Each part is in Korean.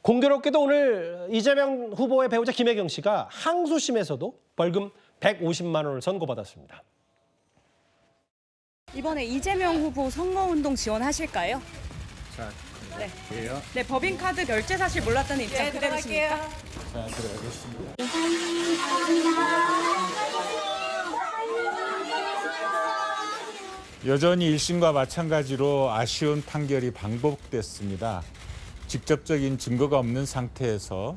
공교롭게도 오늘 이재명 후보의 배우자 김혜경 씨가 항소심에서도 벌금 150만 원을 선고받았습니다. 이번에 이재명 후보 선거운동 지원하실까요? 자, 네. 그래요. 네, 법인카드 결제 사실 몰랐다는 입장 그대로십니까? 자, 들어가겠습니다. 여전히 1심과 마찬가지로 아쉬운 판결이 반복됐습니다. 직접적인 증거가 없는 상태에서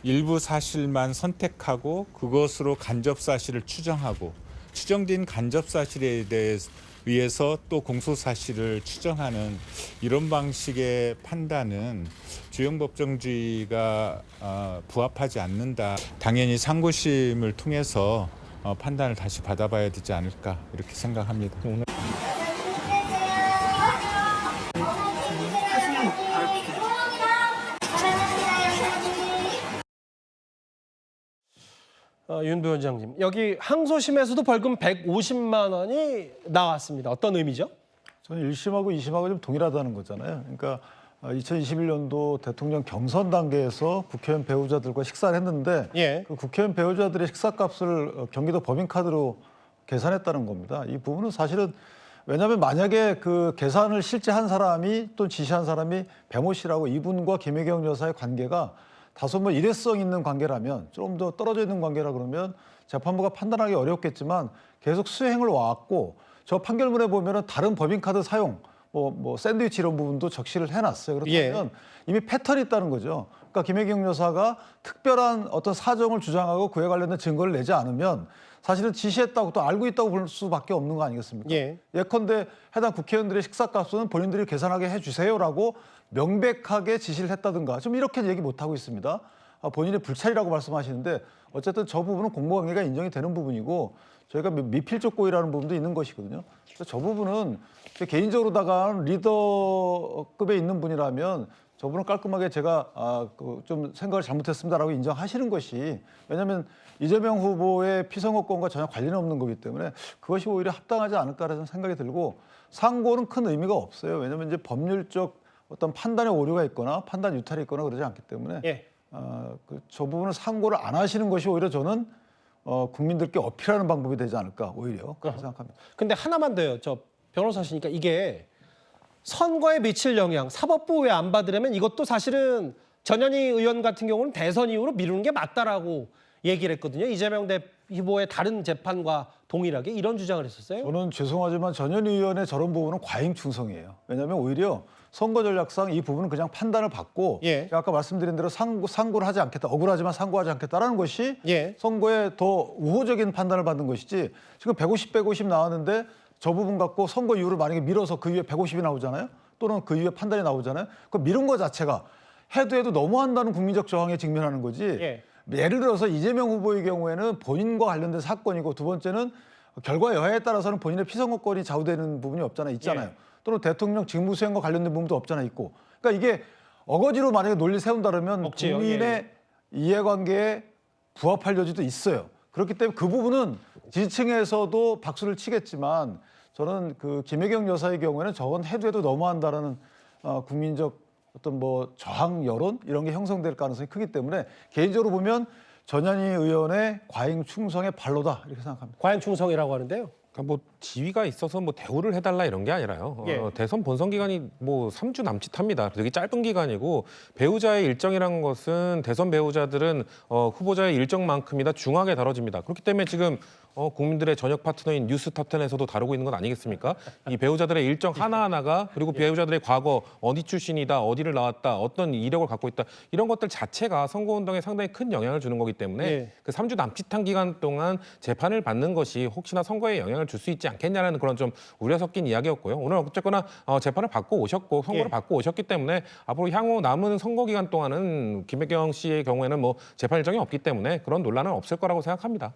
일부 사실만 선택하고 그것으로 간접 사실을 추정하고 추정된 간접 사실에 의해서 또 공소 사실을 추정하는 이런 방식의 판단은 주형법정주의가 부합하지 않는다. 당연히 상고심을 통해서 판단을 다시 받아봐야 되지 않을까 이렇게 생각합니다. 윤 부원장님, 여기 항소심에서도 벌금 150만 원이 나왔습니다. 어떤 의미죠? 저는 1심하고 2심하고 좀 동일하다는 거잖아요. 그러니까 2021년도 대통령 경선 단계에서 국회의원 배우자들과 식사를 했는데 예. 그 국회의원 배우자들의 식사값을 경기도 법인카드로 계산했다는 겁니다. 이 부분은 사실은 왜냐하면 만약에 그 계산을 실제 한 사람이 또 지시한 사람이 배모 씨라고 이분과 김혜경 여사의 관계가 다소 뭐 일회성 있는 관계라면 좀 더 떨어져 있는 관계라 그러면 재판부가 판단하기 어렵겠지만 계속 수행을 와왔고 저 판결문에 보면은 다른 법인카드 사용 뭐 샌드위치 이런 부분도 적시를 해놨어요. 그렇다면 이미 패턴이 있다는 거죠. 그러니까 김혜경 여사가 특별한 어떤 사정을 주장하고 그에 관련된 증거를 내지 않으면 사실은 지시했다고 또 알고 있다고 볼 수밖에 없는 거 아니겠습니까? 예. 예컨대 해당 국회의원들의 식사값은 본인들이 계산하게 해주세요라고 명백하게 지시를 했다든가 좀 이렇게 얘기 못하고 있습니다. 본인의 불찰이라고 말씀하시는데 어쨌든 저 부분은 공모관계가 인정이 되는 부분이고 저희가 미필적 고의라는 부분도 있는 것이거든요. 그래서 저 부분은 개인적으로다가 리더급에 있는 분이라면 저 분은 깔끔하게 제가 좀 생각을 잘못했습니다라고 인정하시는 것이 왜냐하면 이재명 후보의 피선거권과 전혀 관련이 없는 거기 때문에 그것이 오히려 합당하지 않을까라는 생각이 들고 상고는 큰 의미가 없어요. 왜냐하면 이제 법률적 어떤 판단에 오류가 있거나 판단 유탈이 있거나 그러지 않기 때문에 예. 저 부분은 상고를 안 하시는 것이 오히려 저는 국민들께 어필하는 방법이 되지 않을까 오히려 그렇게 생각합니다. 근데 하나만 더요. 저 변호사시니까 이게 선거에 미칠 영향, 사법부 왜 안 받으려면 이것도 사실은 전현희 의원 같은 경우는 대선 이후로 미루는 게 맞다라고 얘기를 했거든요. 이재명 후보의 다른 재판과 동일하게 이런 주장을 했었어요. 저는 죄송하지만 전현희 의원의 저런 부분은 과잉 충성이에요. 왜냐하면 오히려 선거 전략상 이 부분은 그냥 판단을 받고 예. 아까 말씀드린 대로 상고를 하지 않겠다. 억울하지만 상고하지 않겠다라는 것이 예. 선거에 더 우호적인 판단을 받는 것이지 지금 150 나왔는데 저 부분 갖고 선거 이후를 만약에 밀어서 그 위에 150이 나오잖아요. 또는 그 위에 판단이 나오잖아요. 그 미룬 거 자체가 해도 너무한다는 국민적 저항에 직면하는 거지. 예. 예를 들어서 이재명 후보의 경우에는 본인과 관련된 사건이고 두 번째는 결과 여하에 따라서는 본인의 피선거권이 좌우되는 부분이 있잖아요. 예. 또는 대통령 직무수행과 관련된 부분도 있고. 그러니까 이게 어거지로 만약에 논리 세운다면 없지요. 국민의 이해관계에 부합할 여지도 있어요. 그렇기 때문에 그 부분은 지지층에서도 박수를 치겠지만 저는 그 김혜경 여사의 경우에는 저건 해도 너무한다라는 국민적 어떤 저항 여론 이런 게 형성될 가능성이 크기 때문에 개인적으로 보면 전현희 의원의 과잉 충성의 발로다 이렇게 생각합니다. 과잉 충성이라고 하는데요. 그러니까 지위가 있어서 대우를 해달라 이런 게 아니라요. 예. 대선 본선 기간이 3주 남짓합니다. 되게 짧은 기간이고 배우자의 일정이라는 것은 대선 배우자들은 후보자의 일정만큼이나 중하게 다뤄집니다. 그렇기 때문에 지금 국민들의 저녁 파트너인 뉴스톱10에서도 다루고 있는 건 아니겠습니까? 이 배우자들의 일정 하나하나가 그리고 배우자들의 과거 어디 출신이다, 어디를 나왔다, 어떤 이력을 갖고 있다 이런 것들 자체가 선거운동에 상당히 큰 영향을 주는 거기 때문에 예. 그 3주 남짓한 기간 동안 재판을 받는 것이 혹시나 선거에 영향을 줄 수 있지 않겠냐라는 그런 좀 우려 섞인 이야기였고요. 오늘 어쨌거나 재판을 받고 오셨고 선거를 예. 받고 오셨기 때문에 앞으로 향후 남은 선거 기간 동안은 김혜경 씨의 경우에는 재판 일정이 없기 때문에 그런 논란은 없을 거라고 생각합니다.